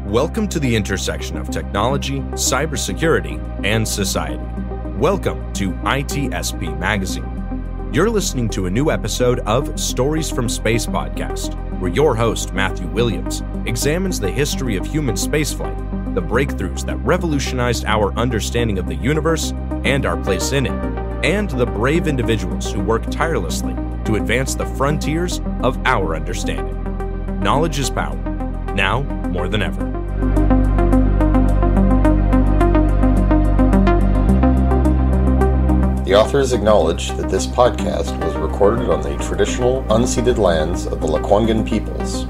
Welcome to the intersection of technology, cybersecurity, and society. Welcome to ITSP Magazine. You're listening to a new episode of Stories from Space podcast, where your host, Matthew Williams, examines the history of human spaceflight, the breakthroughs that revolutionized our understanding of the universe and our place in it, and the brave individuals who work tirelessly to advance the frontiers of our understanding. Knowledge is power, now more than ever. The authors acknowledge that this podcast was recorded on the traditional, unceded lands of the Lekwungen peoples.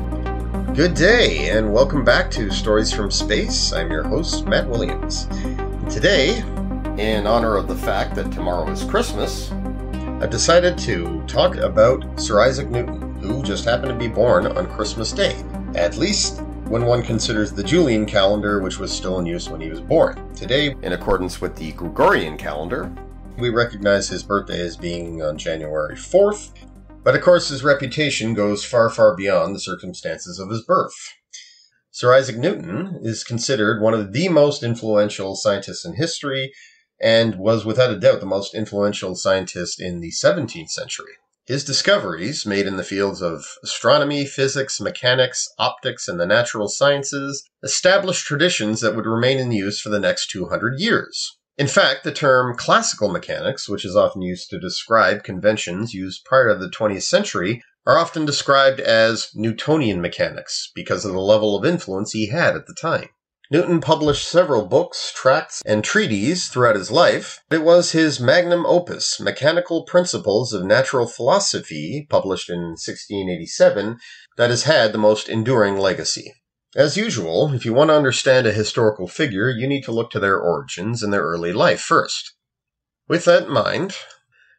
Good day, and welcome back to Stories from Space. I'm your host, Matt Williams. Today, in honor of the fact that tomorrow is Christmas, I've decided to talk about Sir Isaac Newton, who just happened to be born on Christmas Day, at least when one considers the Julian calendar, which was still in use when he was born. Today, in accordance with the Gregorian calendar, we recognize his birthday as being on January 4th, but of course his reputation goes far, far beyond the circumstances of his birth. Sir Isaac Newton is considered one of the most influential scientists in history, and was without a doubt the most influential scientist in the 17th century. His discoveries, made in the fields of astronomy, physics, mechanics, optics, and the natural sciences, established traditions that would remain in use for the next 200 years. In fact, the term classical mechanics, which is often used to describe conventions used prior to the 20th century, are often described as Newtonian mechanics because of the level of influence he had at the time. Newton published several books, tracts, and treatises throughout his life. It was his magnum opus, Mechanical Principles of Natural Philosophy, published in 1687, that has had the most enduring legacy. As usual, if you want to understand a historical figure, you need to look to their origins and their early life first. With that in mind,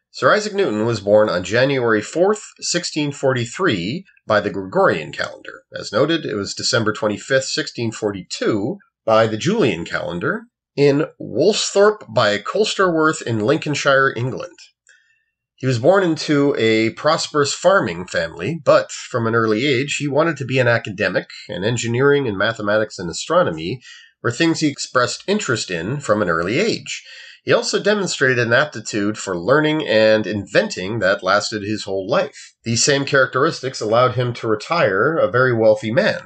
Sir Isaac Newton was born on January 4th, 1643, by the Gregorian calendar. As noted, it was December 25th, 1642, by the Julian calendar, in Woolsthorpe by Colsterworth in Lincolnshire, England. He was born into a prosperous farming family, but from an early age, he wanted to be an academic, and engineering and mathematics and astronomy were things he expressed interest in from an early age. He also demonstrated an aptitude for learning and inventing that lasted his whole life. These same characteristics allowed him to retire a very wealthy man.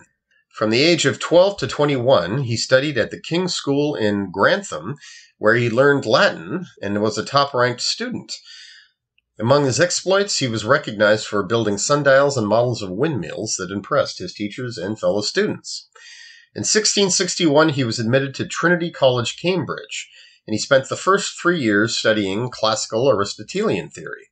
From the age of 12 to 21, he studied at the King's School in Grantham, where he learned Latin and was a top-ranked student. Among his exploits, he was recognized for building sundials and models of windmills that impressed his teachers and fellow students. In 1661, he was admitted to Trinity College, Cambridge, and he spent the first 3 years studying classical Aristotelian theory.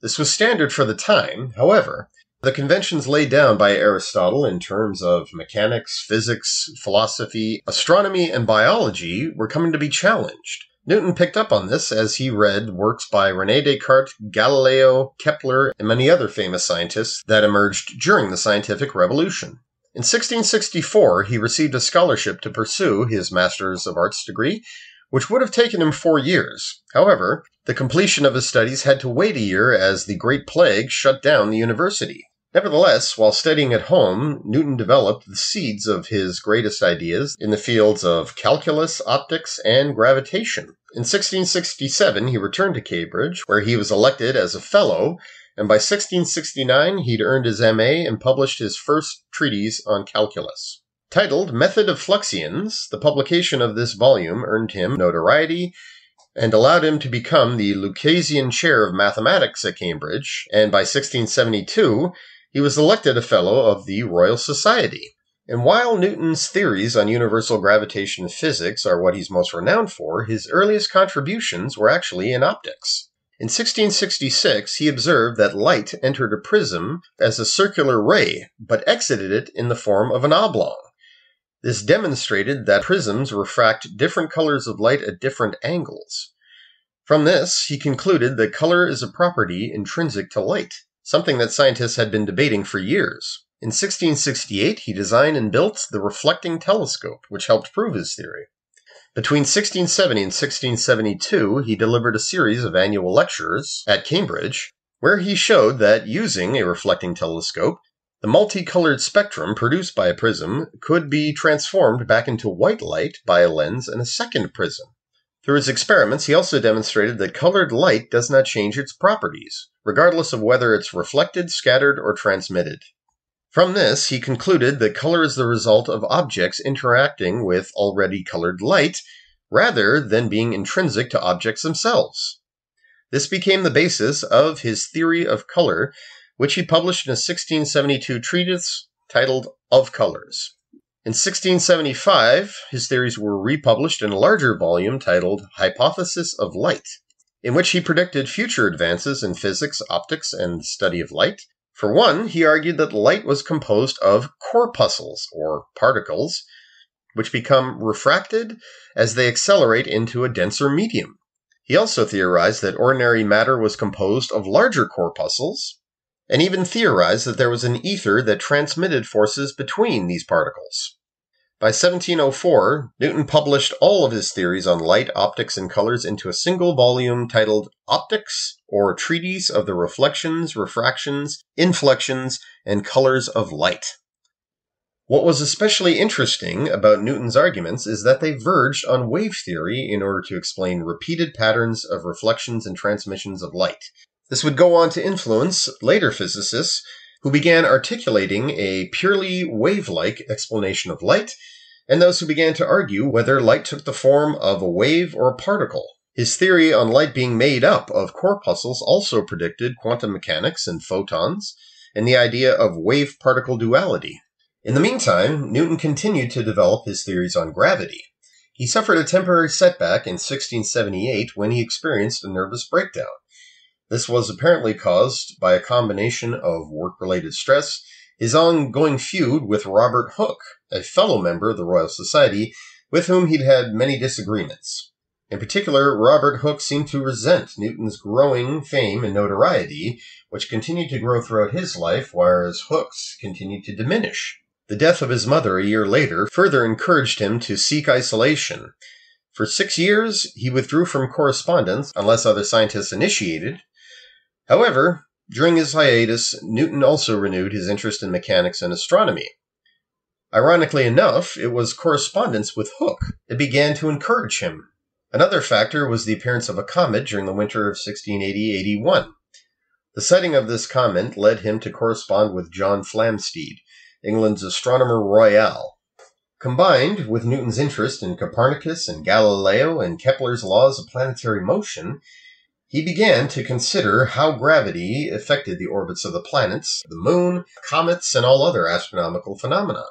This was standard for the time. However, the conventions laid down by Aristotle in terms of mechanics, physics, philosophy, astronomy, and biology were coming to be challenged. Newton picked up on this as he read works by René Descartes, Galileo, Kepler, and many other famous scientists that emerged during the scientific revolution. In 1664, he received a scholarship to pursue his Master's of Arts degree, which would have taken him 4 years. However, the completion of his studies had to wait a year as the Great Plague shut down the university. Nevertheless, while studying at home, Newton developed the seeds of his greatest ideas in the fields of calculus, optics, and gravitation. In 1667, he returned to Cambridge, where he was elected as a fellow, and by 1669, he'd earned his M.A. and published his first treatise on calculus. Titled Method of Fluxions, the publication of this volume earned him notoriety and allowed him to become the Lucasian Chair of Mathematics at Cambridge, and by 1672, he was elected a Fellow of the Royal Society. And while Newton's theories on universal gravitation and physics are what he's most renowned for, his earliest contributions were actually in optics. In 1666, he observed that light entered a prism as a circular ray, but exited it in the form of an oblong. This demonstrated that prisms refract different colors of light at different angles. From this, he concluded that color is a property intrinsic to light, something that scientists had been debating for years. In 1668, he designed and built the reflecting telescope, which helped prove his theory. Between 1670 and 1672, he delivered a series of annual lectures at Cambridge, where he showed that using a reflecting telescope, the multicolored spectrum produced by a prism could be transformed back into white light by a lens and a second prism. Through his experiments, he also demonstrated that colored light does not change its properties, regardless of whether it's reflected, scattered, or transmitted. From this, he concluded that color is the result of objects interacting with already colored light, rather than being intrinsic to objects themselves. This became the basis of his theory of color, which he published in a 1672 treatise titled Of Colors. In 1675, his theories were republished in a larger volume titled Hypothesis of Light, in which he predicted future advances in physics, optics, and the study of light. For one, he argued that light was composed of corpuscles, or particles, which become refracted as they accelerate into a denser medium. He also theorized that ordinary matter was composed of larger corpuscles, and even theorized that there was an ether that transmitted forces between these particles. By 1704, Newton published all of his theories on light, optics, and colors into a single volume titled Optics, or Treatise of the Reflections, Refractions, Inflections, and Colors of Light. What was especially interesting about Newton's arguments is that they verged on wave theory in order to explain repeated patterns of reflections and transmissions of light. This would go on to influence later physicists who began articulating a purely wave-like explanation of light, and those who began to argue whether light took the form of a wave or a particle. His theory on light being made up of corpuscles also predicted quantum mechanics and photons, and the idea of wave-particle duality. In the meantime, Newton continued to develop his theories on gravity. He suffered a temporary setback in 1678 when he experienced a nervous breakdown. This was apparently caused by a combination of work-related stress, his ongoing feud with Robert Hooke, a fellow member of the Royal Society, with whom he'd had many disagreements. In particular, Robert Hooke seemed to resent Newton's growing fame and notoriety, which continued to grow throughout his life, whereas Hooke's continued to diminish. The death of his mother a year later further encouraged him to seek isolation. For 6 years, he withdrew from correspondence unless other scientists initiated. However, during his hiatus, Newton also renewed his interest in mechanics and astronomy. Ironically enough, it was correspondence with Hooke that began to encourage him. Another factor was the appearance of a comet during the winter of 1680-81. The sighting of this comet led him to correspond with John Flamsteed, England's astronomer royal. Combined with Newton's interest in Copernicus and Galileo and Kepler's laws of planetary motion, he began to consider how gravity affected the orbits of the planets, the moon, comets, and all other astronomical phenomena.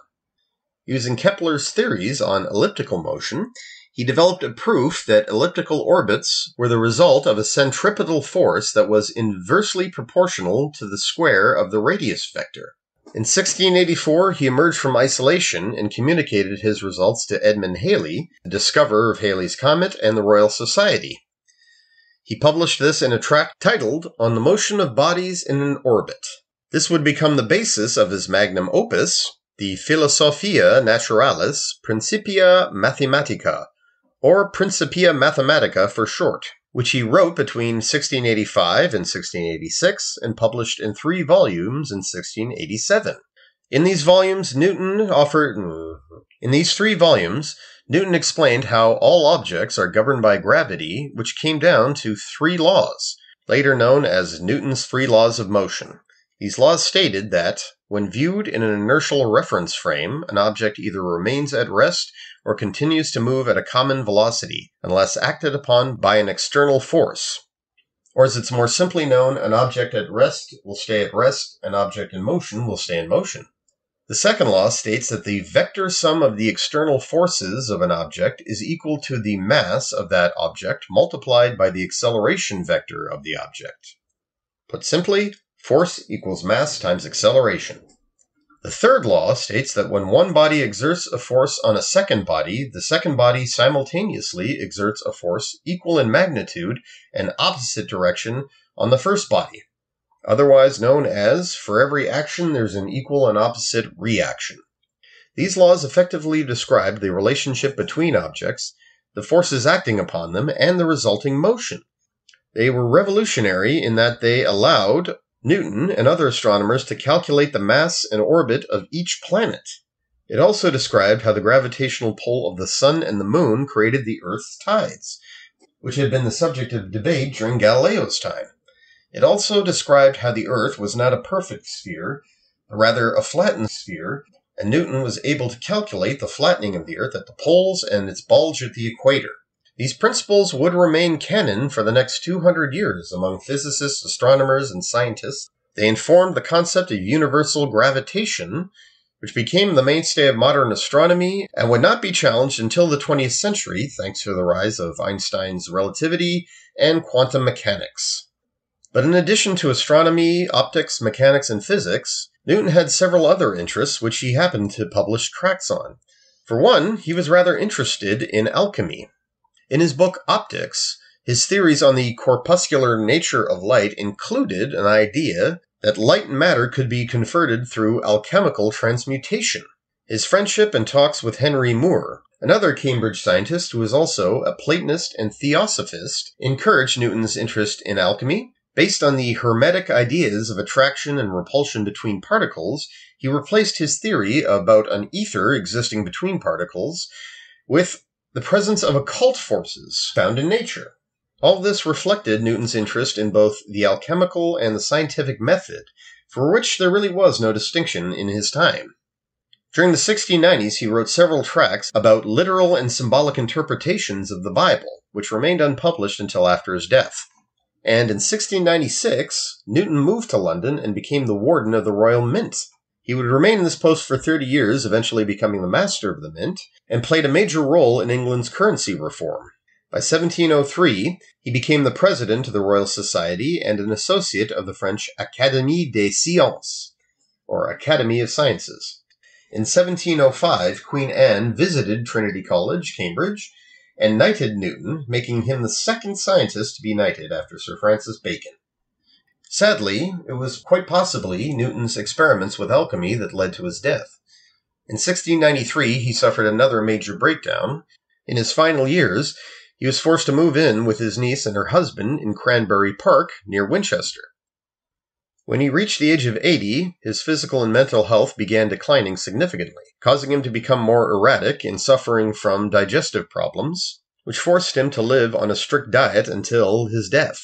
Using Kepler's theories on elliptical motion, he developed a proof that elliptical orbits were the result of a centripetal force that was inversely proportional to the square of the radius vector. In 1684, he emerged from isolation and communicated his results to Edmund Halley, the discoverer of Halley's Comet and the Royal Society. He published this in a tract titled On the Motion of Bodies in an Orbit. This would become the basis of his magnum opus, the Philosophia Naturalis Principia Mathematica, or Principia Mathematica for short, which he wrote between 1685 and 1686 and published in 3 volumes in 1687. In these 3 volumes, Newton explained how all objects are governed by gravity, which came down to 3 laws, later known as Newton's 3 laws of motion. These laws stated that, when viewed in an inertial reference frame, an object either remains at rest or continues to move at a common velocity, unless acted upon by an external force. Or as it's more simply known, an object at rest will stay at rest, an object in motion will stay in motion. The second law states that the vector sum of the external forces of an object is equal to the mass of that object multiplied by the acceleration vector of the object. Put simply, force equals mass times acceleration. The third law states that when one body exerts a force on a second body, the second body simultaneously exerts a force equal in magnitude and opposite direction on the first body. otherwise known as for every action there's an equal and opposite reaction. These laws effectively described the relationship between objects, the forces acting upon them, and the resulting motion. They were revolutionary in that they allowed Newton and other astronomers to calculate the mass and orbit of each planet. It also described how the gravitational pull of the sun and the moon created the Earth's tides, which had been the subject of debate during Galileo's time. It also described how the Earth was not a perfect sphere, but rather a flattened sphere, and Newton was able to calculate the flattening of the Earth at the poles and its bulge at the equator. These principles would remain canon for the next 200 years among physicists, astronomers, and scientists. They informed the concept of universal gravitation, which became the mainstay of modern astronomy and would not be challenged until the 20th century, thanks to the rise of Einstein's relativity and quantum mechanics. But in addition to astronomy, optics, mechanics, and physics, Newton had several other interests which he happened to publish tracts on. For one, he was rather interested in alchemy. In his book Optics, his theories on the corpuscular nature of light included an idea that light and matter could be converted through alchemical transmutation. His friendship and talks with Henry Moore, another Cambridge scientist who was also a Platonist and Theosophist, encouraged Newton's interest in alchemy. Based on the Hermetic ideas of attraction and repulsion between particles, he replaced his theory about an ether existing between particles with the presence of occult forces found in nature. All this reflected Newton's interest in both the alchemical and the scientific method, for which there really was no distinction in his time. During the 1690s, he wrote several tracts about literal and symbolic interpretations of the Bible, which remained unpublished until after his death. And in 1696, Newton moved to London and became the warden of the Royal Mint. He would remain in this post for 30 years, eventually becoming the master of the mint, and played a major role in England's currency reform. By 1703, he became the president of the Royal Society and an associate of the French Académie des Sciences, or Academy of Sciences. In 1705, Queen Anne visited Trinity College, Cambridge, and knighted Newton, making him the second scientist to be knighted after Sir Francis Bacon. Sadly, it was quite possibly Newton's experiments with alchemy that led to his death. In 1693, he suffered another major breakdown. In his final years, he was forced to move in with his niece and her husband in Cranberry Park, near Winchester. When he reached the age of 80, his physical and mental health began declining significantly, causing him to become more erratic and suffering from digestive problems, which forced him to live on a strict diet until his death.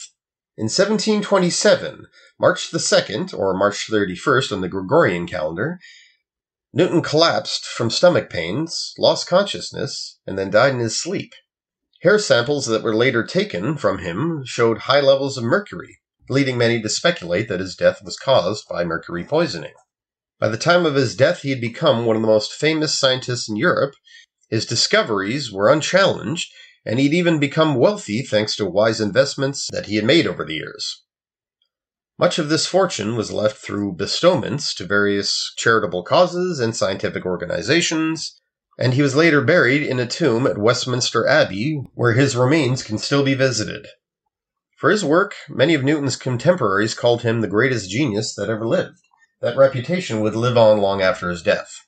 In 1727, March the 2nd, or March 31st on the Gregorian calendar, Newton collapsed from stomach pains, lost consciousness, and then died in his sleep. Hair samples that were later taken from him showed high levels of mercury, leading many to speculate that his death was caused by mercury poisoning. By the time of his death, he had become one of the most famous scientists in Europe. His discoveries were unchallenged, and he'd even become wealthy thanks to wise investments that he had made over the years. Much of this fortune was left through bestowments to various charitable causes and scientific organizations, and he was later buried in a tomb at Westminster Abbey, where his remains can still be visited. For his work, many of Newton's contemporaries called him the greatest genius that ever lived. That reputation would live on long after his death.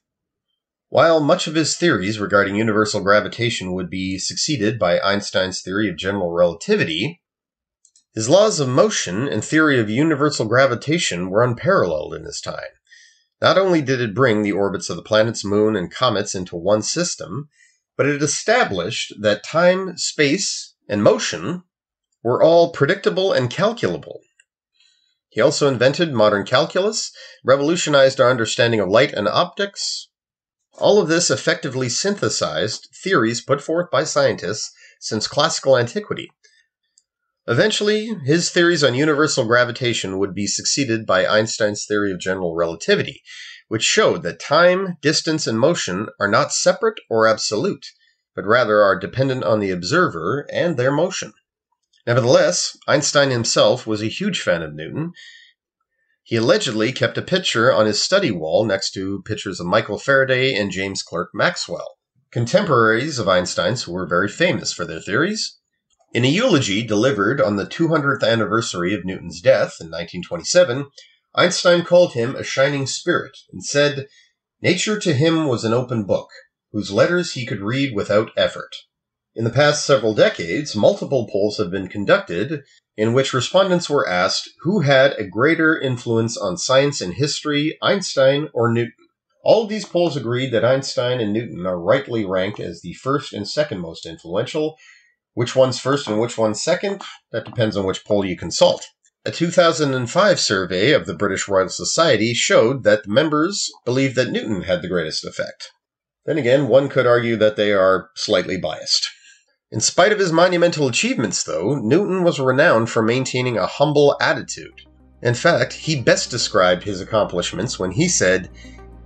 While much of his theories regarding universal gravitation would be succeeded by Einstein's theory of general relativity, his laws of motion and theory of universal gravitation were unparalleled in his time. Not only did it bring the orbits of the planets, moon, and comets into one system, but it established that time, space, and motion were all predictable and calculable. He also invented modern calculus, revolutionized our understanding of light and optics. All of this effectively synthesized theories put forth by scientists since classical antiquity. Eventually, his theories on universal gravitation would be succeeded by Einstein's theory of general relativity, which showed that time, distance, and motion are not separate or absolute, but rather are dependent on the observer and their motion. Nevertheless, Einstein himself was a huge fan of Newton. He allegedly kept a picture on his study wall next to pictures of Michael Faraday and James Clerk Maxwell, contemporaries of Einstein's who were very famous for their theories. In a eulogy delivered on the 200th anniversary of Newton's death in 1927, Einstein called him a shining spirit and said, "Nature to him was an open book, whose letters he could read without effort." In the past several decades, multiple polls have been conducted in which respondents were asked who had a greater influence on science and history, Einstein or Newton. All of these polls agreed that Einstein and Newton are rightly ranked as the first and second most influential. Which one's first and which one's second? That depends on which poll you consult. A 2005 survey of the British Royal Society showed that the members believed that Newton had the greatest effect. Then again, one could argue that they are slightly biased. In spite of his monumental achievements, though, Newton was renowned for maintaining a humble attitude. In fact, he best described his accomplishments when he said,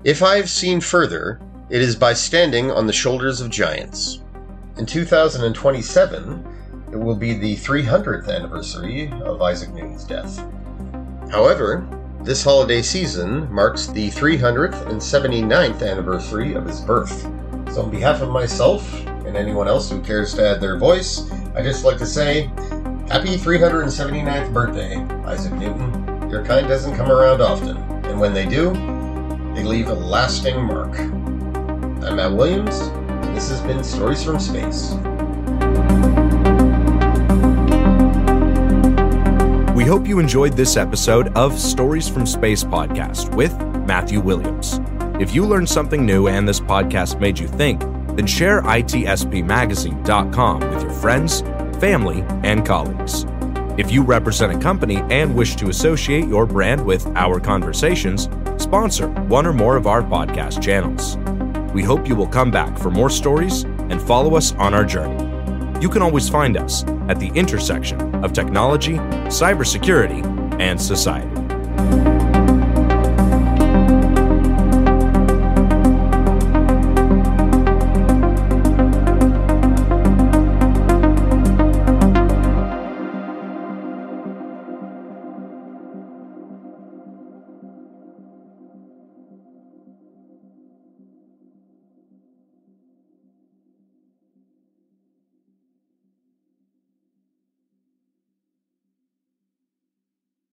"If I have seen further, it is by standing on the shoulders of giants." In 2027, it will be the 300th anniversary of Isaac Newton's death. However, this holiday season marks the 379th anniversary of his birth. So on behalf of myself and anyone else who cares to add their voice, I'd just like to say, happy 379th birthday, Isaac Newton. Your kind doesn't come around often, and when they do, they leave a lasting mark. I'm Matt Williams, and this has been Stories from Space. We hope you enjoyed this episode of Stories from Space podcast with Matthew Williams. If you learned something new and this podcast made you think, then share itspmagazine.com with your friends, family, and colleagues. If you represent a company and wish to associate your brand with our conversations, sponsor one or more of our podcast channels. We hope you will come back for more stories and follow us on our journey. You can always find us at the intersection of technology, cybersecurity, and society.